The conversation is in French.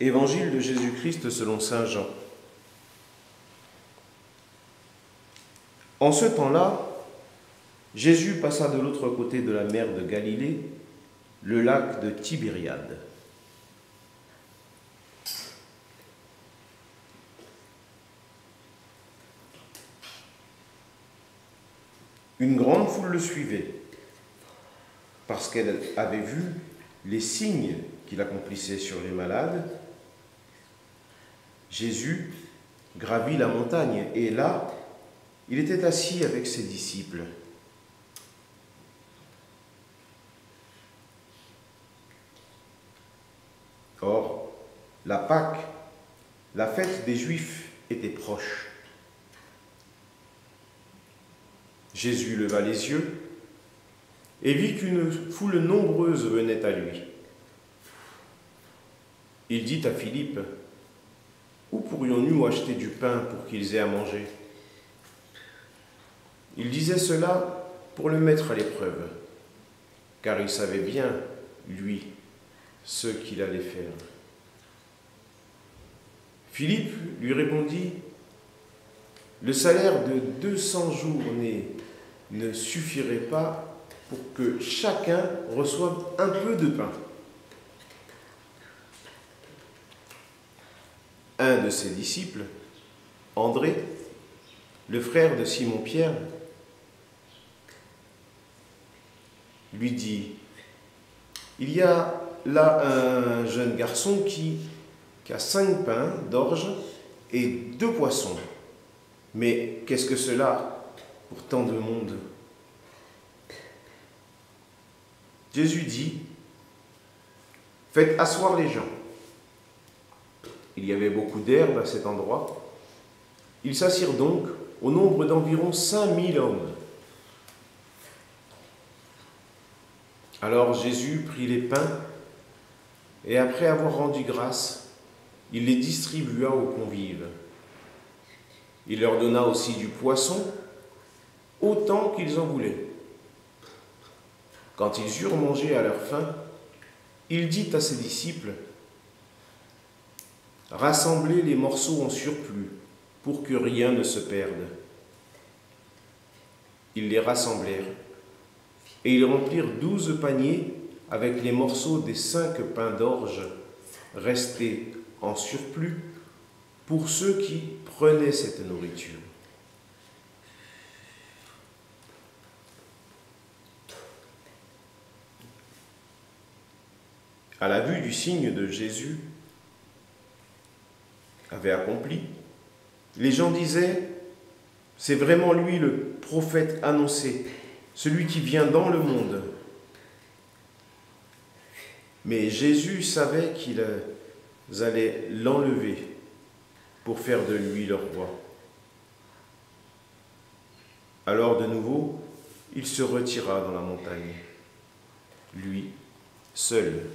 Évangile de Jésus-Christ selon saint Jean. En ce temps-là, Jésus passa de l'autre côté de la mer de Galilée, le lac de Tibériade. Une grande foule le suivait, parce qu'elle avait vu les signes qu'il accomplissait sur les malades. Jésus gravit la montagne, et là, il était assis avec ses disciples. Or, la Pâque, la fête des Juifs, était proche. Jésus leva les yeux et vit qu'une foule nombreuse venait à lui. Il dit à Philippe, « Où pourrions-nous acheter du pain pour qu'ils aient à manger ?» Il disait cela pour le mettre à l'épreuve, car il savait bien, lui, ce qu'il allait faire. Philippe lui répondit, « Le salaire de 200 journées ne suffirait pas pour que chacun reçoive un peu de pain. » Un de ses disciples, André, le frère de Simon-Pierre, lui dit, « Il y a là un jeune garçon qui a 5 pains d'orge et 2 poissons. Mais qu'est-ce que cela pour tant de monde ?» Jésus dit, « Faites asseoir les gens. » Il y avait beaucoup d'herbe à cet endroit. Ils s'assirent donc au nombre d'environ 5000 hommes. Alors Jésus prit les pains et après avoir rendu grâce, il les distribua aux convives. Il leur donna aussi du poisson, autant qu'ils en voulaient. Quand ils eurent mangé à leur faim, il dit à ses disciples, « Rassemblez les morceaux en surplus pour que rien ne se perde. » Ils les rassemblèrent et ils remplirent 12 paniers avec les morceaux des 5 pains d'orge restés en surplus pour ceux qui prenaient cette nourriture. À la vue du signe de Jésus avait accompli, les gens disaient, « C'est vraiment lui le prophète annoncé, celui qui vient dans le monde. » Mais Jésus savait qu'ils allaient l'enlever pour faire de lui leur roi. Alors de nouveau, il se retira dans la montagne, lui seul.